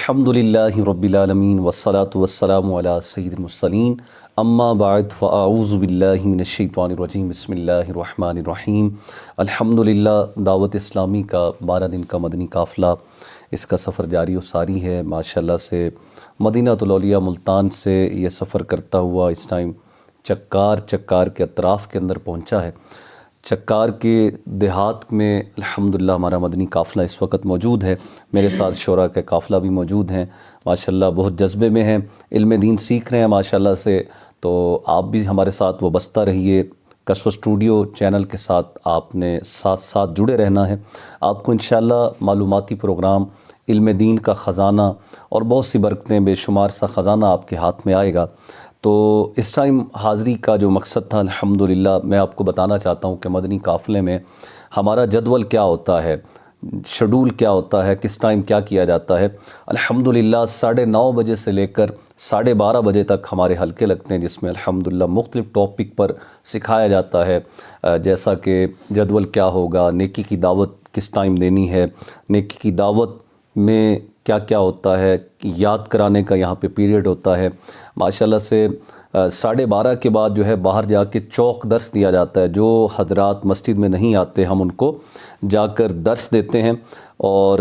الحمدللہ رب العالمین والصلاة والسلام علی سید المرسلین اما بعد فاعوذ باللہ من الشیطان الرجیم بسم اللہ الرحمن الرحیم۔ الحمدللہ دعوت اسلامی کا 12 دن کا مدنی قافلہ، اس کا سفر جاری و ساری ہے ماشاءاللہ سے۔ مدینہ الاولیاء ملتان سے یہ سفر کرتا ہوا اس ٹائم چکار کے اطراف کے اندر پہنچا ہے۔ چکار کے دیہات میں الحمدللہ ہمارا مدنی قافلہ اس وقت موجود ہے۔ میرے ساتھ شعراء کا قافلہ بھی موجود ہیں، ماشاءاللہ بہت جذبے میں ہیں، علم دین سیکھ رہے ہیں ماشاءاللہ سے۔ تو آپ بھی ہمارے ساتھ وابستہ رہیے، کسوہ اسٹوڈیو چینل کے ساتھ آپ نے ساتھ جڑے رہنا ہے۔ آپ کو انشاءاللہ معلوماتی پروگرام، علم دین کا خزانہ اور بہت سی برکتیں، بے شمار سا خزانہ آپ کے ہاتھ میں آئے گا۔ تو اس ٹائم حاضری کا جو مقصد تھا الحمدللہ میں آپ کو بتانا چاہتا ہوں کہ مدنی قافلے میں ہمارا جدول کیا ہوتا ہے، شیڈول کیا ہوتا ہے، کس ٹائم کیا کیا جاتا ہے۔ الحمدللہ 9:30 بجے سے لے کر 12:30 بجے تک ہمارے حلقے لگتے ہیں، جس میں الحمدللہ مختلف ٹاپک پر سکھایا جاتا ہے، جیسا کہ جدول کیا ہوگا، نیکی کی دعوت کس ٹائم دینی ہے، نیکی کی دعوت میں کیا کیا ہوتا ہے، یاد کرانے کا یہاں پہ پیریڈ ہوتا ہے ماشاءاللہ سے۔ 12:30 کے بعد جو ہے باہر جا کے چوک درس دیا جاتا ہے۔ جو حضرات مسجد میں نہیں آتے ہم ان کو جا کر درس دیتے ہیں، اور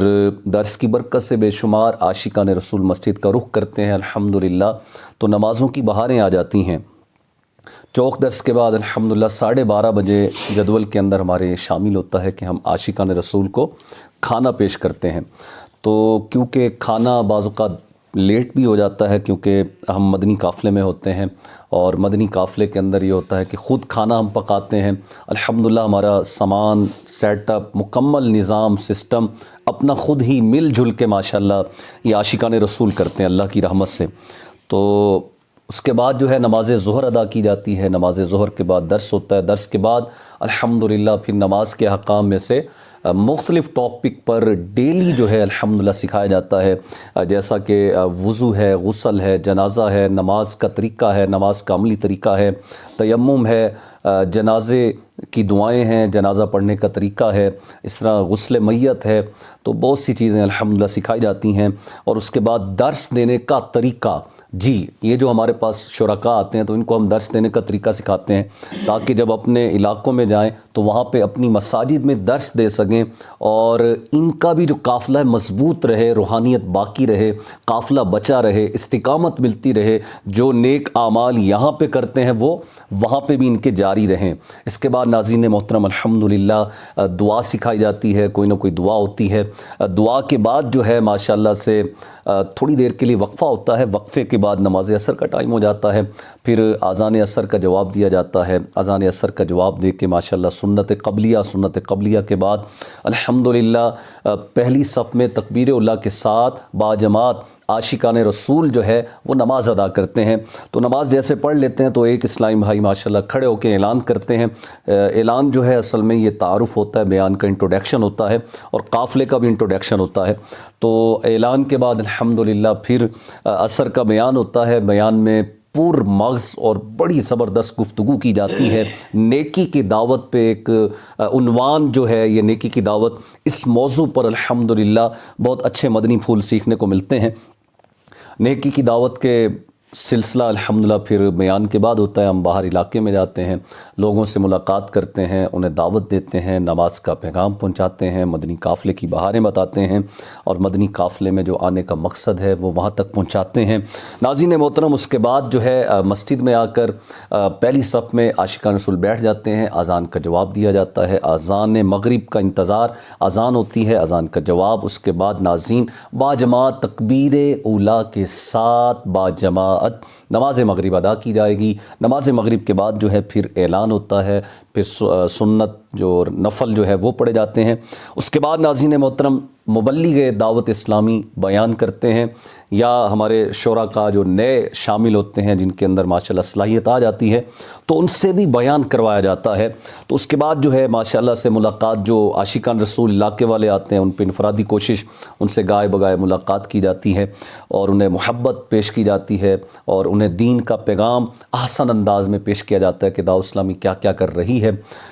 درس کی برکت سے بے شمار عاشقان رسول مسجد کا رخ کرتے ہیں الحمدللہ، تو نمازوں کی بہاریں آ جاتی ہیں۔ چوک درس کے بعد الحمدللہ 12:30 بجے جدول کے اندر ہمارے شامل ہوتا ہے کہ ہم عاشقان رسول کو کھانا پیش کرتے ہیں۔ تو کیونکہ کھانا بعض اوقات لیٹ بھی ہو جاتا ہے، کیونکہ ہم مدنی قافلے میں ہوتے ہیں، اور مدنی قافلے کے اندر یہ ہوتا ہے کہ خود کھانا ہم پکاتے ہیں۔ الحمدللہ ہمارا سامان، سیٹ اپ، مکمل نظام، سسٹم اپنا خود ہی مل جل کے ماشاءاللہ یہ عاشقان رسول کرتے ہیں اللہ کی رحمت سے۔ تو اس کے بعد جو ہے نماز ظہر ادا کی جاتی ہے۔ نماز ظہر کے بعد درس ہوتا ہے۔ درس کے بعد الحمدللہ پھر نماز کے احکام میں سے مختلف ٹاپک پر ڈیلی جو ہے الحمدللہ سکھایا جاتا ہے، جیسا کہ وضو ہے، غسل ہے، جنازہ ہے، نماز کا طریقہ ہے، نماز کا عملی طریقہ ہے، تیمم ہے، جنازے کی دعائیں ہیں، جنازہ پڑھنے کا طریقہ ہے، اس طرح غسل میت ہے۔ تو بہت سی چیزیں الحمدللہ سکھائی جاتی ہیں، اور اس کے بعد درس دینے کا طریقہ، جی یہ جو ہمارے پاس شرکاء آتے ہیں تو ان کو ہم درس دینے کا طریقہ سکھاتے ہیں، تاکہ جب اپنے علاقوں میں جائیں تو وہاں پہ اپنی مساجد میں درس دے سکیں، اور ان کا بھی جو قافلہ مضبوط رہے، روحانیت باقی رہے، قافلہ بچا رہے، استقامت ملتی رہے، جو نیک اعمال یہاں پہ کرتے ہیں وہ وہاں پہ بھی ان کے جاری رہیں۔ اس کے بعد ناظرین محترم الحمدللہ دعا سکھائی جاتی ہے، کوئی نہ کوئی دعا ہوتی ہے۔ دعا کے بعد جو ہے ماشاءاللہ سے تھوڑی دیر کے لیے وقفہ ہوتا ہے۔ وقفے کے بعد نماز عصر کا ٹائم ہو جاتا ہے، پھر اذان عصر کا جواب دیا جاتا ہے۔ اذان عصر کا جواب دے کے ماشاءاللہ سنت قبلیہ کے بعد الحمدللہ پہلی صف میں تکبیر اولیٰ کے ساتھ باجماعت عاشقان رسول جو ہے وہ نماز ادا کرتے ہیں۔ تو نماز جیسے پڑھ لیتے ہیں تو ایک اسلامی بھائی ماشاءاللہ کھڑے ہو کے اعلان کرتے ہیں۔ اعلان جو ہے اصل میں یہ تعارف ہوتا ہے، بیان کا انٹروڈکشن ہوتا ہے، اور قافلے کا بھی انٹروڈکشن ہوتا ہے۔ تو اعلان کے بعد الحمدللہ پھر عصر کا بیان ہوتا ہے۔ بیان میں پور مغز اور بڑی زبردست گفتگو کی جاتی ہے نیکی کی دعوت پہ۔ ایک عنوان جو ہے یہ نیکی کی دعوت، اس موضوع پر الحمدللہ بہت اچھے مدنی پھول سیکھنے کو ملتے ہیں۔ نیکی کی دعوت کے سلسلہ الحمدللہ پھر بیان کے بعد ہوتا ہے۔ ہم باہر علاقے میں جاتے ہیں، لوگوں سے ملاقات کرتے ہیں، انہیں دعوت دیتے ہیں، نماز کا پیغام پہنچاتے ہیں، مدنی قافلے کی بہاریں بتاتے ہیں، اور مدنی قافلے میں جو آنے کا مقصد ہے وہ وہاں تک پہنچاتے ہیں۔ ناظرین محترم اس کے بعد جو ہے مسجد میں آ کر پہلی صف میں عاشقان رسول بیٹھ جاتے ہیں۔ اذان کا جواب دیا جاتا ہے، اذان مغرب کا انتظار، اذان ہوتی ہے، اذان کا جواب۔ اس کے بعد ناظرین باجماعت تکبیر اولیٰ کے ساتھ باجماعت نماز مغرب ادا کی جائے گی۔ نماز مغرب کے بعد جو ہے پھر اعلان ہوتا ہے، پھر سنت جو نفل جو ہے وہ پڑھے جاتے ہیں۔ اس کے بعد ناظرین محترم مبلغ دعوت اسلامی بیان کرتے ہیں، یا ہمارے شرکاء جو نئے شامل ہوتے ہیں جن کے اندر ماشاءاللہ صلاحیت آ جاتی ہے تو ان سے بھی بیان کروایا جاتا ہے۔ تو اس کے بعد جو ہے ماشاءاللہ سے ملاقات، جو عاشقان رسول علاقے والے آتے ہیں ان پہ انفرادی کوشش، ان سے گائے بگائے ملاقات کی جاتی ہے، اور انہیں محبت پیش کی جاتی ہے، اور انہیں دین کا پیغام احسن انداز میں پیش کیا جاتا ہے کہ دعوت اسلامی کیا کیا کر رہی ہے۔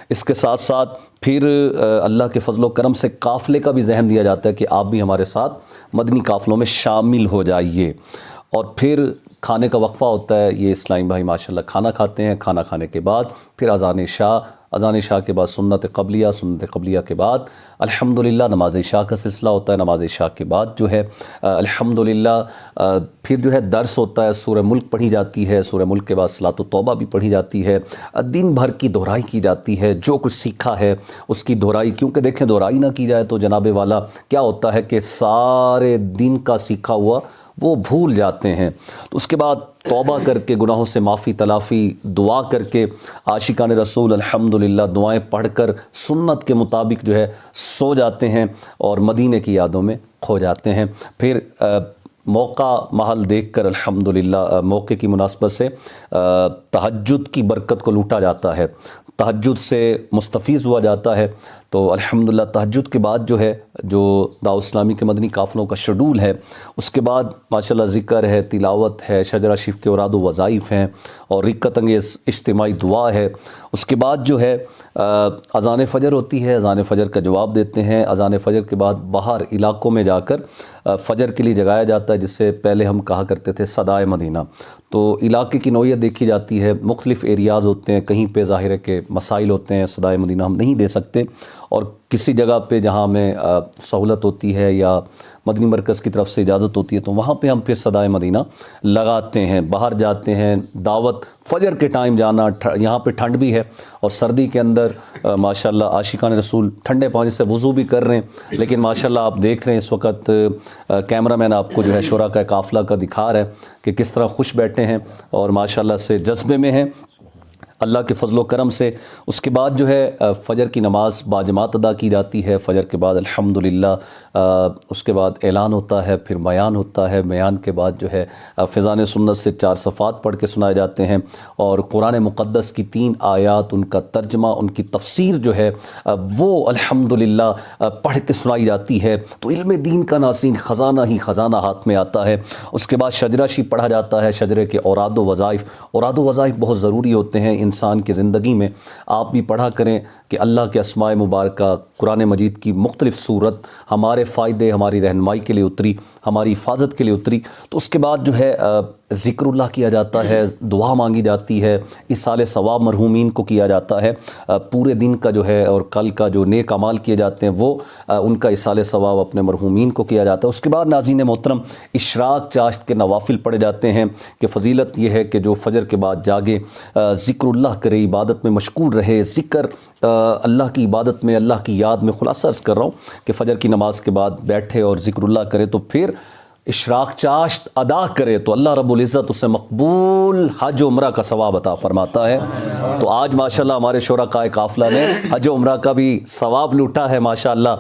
اس کے ساتھ ساتھ پھر اللہ کے فضل و کرم سے قافلے کا بھی ذہن دیا جاتا ہے کہ آپ بھی ہمارے ساتھ مدنی قافلوں میں شامل ہو جائیے۔ اور پھر کھانے کا وقفہ ہوتا ہے، یہ اسلام بھائی ماشاءاللہ کھانا کھاتے ہیں، کھانا کھانے کے بعد پھر اذان عشاء کے بعد سنت قبلیہ کے بعد الحمدللہ نماز عشاء کا سلسلہ ہوتا ہے۔ نماز عشاء کے بعد جو ہے الحمدللہ پھر جو ہے درس ہوتا ہے، سورہ ملک پڑھی جاتی ہے، سورہ ملک کے بعد صلاۃ التوبہ بھی پڑھی جاتی ہے، دن بھر کی دہرائی کی جاتی ہے، جو کچھ سیکھا ہے اس کی دہرائی، کیونکہ دیکھیں دہرائی نہ کی جائے تو جناب والا کیا ہوتا ہے کہ سارے دن کا سیکھا ہوا وہ بھول جاتے ہیں۔ تو اس کے بعد توبہ کر کے گناہوں سے معافی تلافی دعا کر کے عاشقان رسول الحمدللہ دعائیں پڑھ کر سنت کے مطابق جو ہے سو جاتے ہیں اور مدینے کی یادوں میں کھو جاتے ہیں۔ پھر موقع محل دیکھ کر الحمدللہ موقع کی مناسبت سے تہجد کی برکت کو لوٹا جاتا ہے، تہجد سے مستفیض ہوا جاتا ہے۔ تو الحمدللہ تہجد کے بعد جو ہے جو دعوت اسلامی کے مدنی قافلوں کا شیڈول ہے، اس کے بعد ماشاءاللہ ذکر ہے، تلاوت ہے، شجرہ شریف کے اوراد و وظائف ہیں اور رکعت انگیز اجتماعی دعا ہے۔ اس کے بعد جو ہے اذان فجر ہوتی ہے، اذان فجر کا جواب دیتے ہیں۔ اذان فجر کے بعد باہر علاقوں میں جا کر فجر کے لیے جگایا جاتا ہے، جس سے پہلے ہم کہا کرتے تھے صدائے مدینہ۔ تو علاقے کی نوعیت دیکھی جاتی ہے، مختلف ایریاز ہوتے ہیں، کہیں پہ ظاہر ہے کہ مسائل ہوتے ہیں، صدائے مدینہ ہم نہیں دے سکتے، اور کسی جگہ پہ جہاں ہمیں سہولت ہوتی ہے یا مدنی مرکز کی طرف سے اجازت ہوتی ہے تو وہاں پہ ہم پھر صدائے مدینہ لگاتے ہیں، باہر جاتے ہیں۔ دعوت فجر کے ٹائم جانا، یہاں پہ ٹھنڈ بھی ہے اور سردی کے اندر ماشاءاللہ عاشقان رسول ٹھنڈے پانی سے وضو بھی کر رہے ہیں، لیکن ماشاءاللہ آپ دیکھ رہے ہیں اس وقت کیمرہ مین آپ کو جو ہے شرکاء قافلہ کا دکھا رہا ہے کہ کس طرح خوش بیٹھے ہیں اور ماشاءاللہ سے جذبے میں ہیں اللہ کے فضل و کرم سے۔ اس کے بعد جو ہے فجر کی نماز باجماعت ادا کی جاتی ہے۔ فجر کے بعد الحمدللہ اس کے بعد اعلان ہوتا ہے، پھر بیان ہوتا ہے، بیان کے بعد جو ہے فیضان سنت سے 4 صفحات پڑھ کے سنائے جاتے ہیں اور قرآن مقدس کی 3 آیات، ان کا ترجمہ، ان کی تفسیر جو ہے وہ الحمدللہ پڑھ کے سنائی جاتی ہے۔ تو علم دین کا ناصرین خزانہ ہی خزانہ ہاتھ میں آتا ہے۔ اس کے بعد شجرہ شریف پڑھا جاتا ہے، شجرے کے اوراد و وظائف بہت ضروری ہوتے ہیں انسان کی زندگی میں، آپ بھی پڑھا کریں کہ اللہ کے اسماء مبارکہ قرآن مجید کی مختلف صورت ہمارے فائدے، ہماری رہنمائی کے لیے اتری، ہماری حفاظت کے لیے اتری۔ تو اس کے بعد جو ہے ذکر اللہ کیا جاتا ہے، دعا مانگی جاتی ہے، ایصال ثواب مرحومین کو کیا جاتا ہے، پورے دن کا جو ہے اور کل کا جو نیک اعمال کیے جاتے ہیں وہ ان کا ایصال ثواب اپنے مرحومین کو کیا جاتا ہے۔ اس کے بعد ناظرین محترم اشراق چاشت کے نوافل پڑھے جاتے ہیں کہ فضیلت یہ ہے کہ جو فجر کے بعد جاگے، ذکر اللہ کرے، عبادت میں مشغول رہے، ذکر اللہ کی عبادت میں، اللہ کی یاد میں، خلاصہ عرض کر رہا ہوں کہ فجر کی نماز کے بعد بیٹھے اور ذکر اللہ کرے تو پھر اشراق چاشت ادا کرے تو اللہ رب العزت اسے مقبول حج و عمرہ کا ثواب عطا فرماتا ہے۔ تو آج ماشاءاللہ ہمارے شرکاء قافلہ نے حج و عمرہ کا بھی ثواب لوٹا ہے ماشاءاللہ۔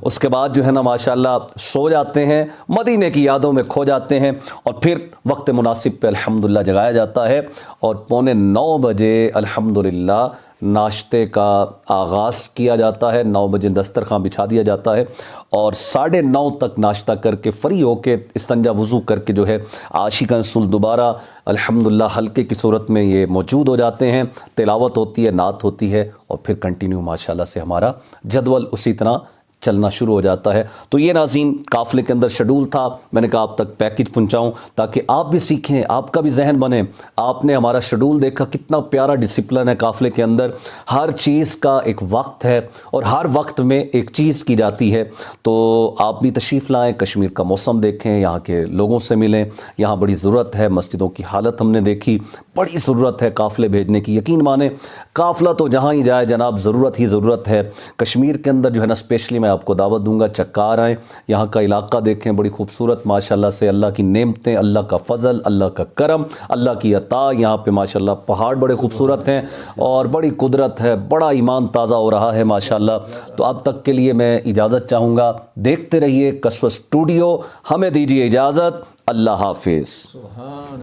اس کے بعد جو ہے نا ماشاءاللہ سو جاتے ہیں، مدینے کی یادوں میں کھو جاتے ہیں اور پھر وقت مناسب پہ الحمدللہ جگایا جاتا ہے اور 8:45 بجے الحمدللہ ناشتے کا آغاز کیا جاتا ہے۔ 9 بجے دسترخوان بچھا دیا جاتا ہے اور 9:30 تک ناشتہ کر کے فری ہو کے استنجا وضو کر کے جو ہے عاشقان رسول دوبارہ الحمدللہ حلقے کی صورت میں یہ موجود ہو جاتے ہیں، تلاوت ہوتی ہے، نعت ہوتی ہے اور پھر کنٹینیو ماشاءاللہ سے ہمارا جدول اسی طرح چلنا شروع ہو جاتا ہے۔ تو یہ ناظرین قافلے کے اندر شیڈول تھا، میں نے کہا آپ تک پیکج پہنچاؤں تاکہ آپ بھی سیکھیں، آپ کا بھی ذہن بنے۔ آپ نے ہمارا شیڈول دیکھا، کتنا پیارا ڈسپلن ہے قافلے کے اندر، ہر چیز کا ایک وقت ہے اور ہر وقت میں ایک چیز کی جاتی ہے۔ تو آپ بھی تشریف لائیں، کشمیر کا موسم دیکھیں، یہاں کے لوگوں سے ملیں، یہاں بڑی ضرورت ہے، مسجدوں کی حالت ہم نے دیکھی، بڑی ضرورت ہے قافلے بھیجنے کی۔ یقین مانیں قافلہ تو جہاں ہی جائے جناب ضرورت ہی ضرورت ہے۔ کشمیر کے اندر جو ہے نا اسپیشلی میں آپ کو دعوت دوں گا، چکار آئیں، یہاں کا علاقہ دیکھیں، بڑی خوبصورت ماشاءاللہ سے اللہ کی نعمتیں، اللہ کا فضل، اللہ کا کرم، اللہ کی عطا۔ یہاں پہ ماشاءاللہ پہاڑ بڑے خوبصورت ہیں اور بڑی قدرت ہے، بڑا ایمان تازہ ہو رہا ہے ماشاءاللہ۔ تو اب تک کے لیے میں اجازت چاہوں گا، دیکھتے رہیے قصوہ اسٹوڈیو، ہمیں دیجیے اجازت، اللہ حافظ۔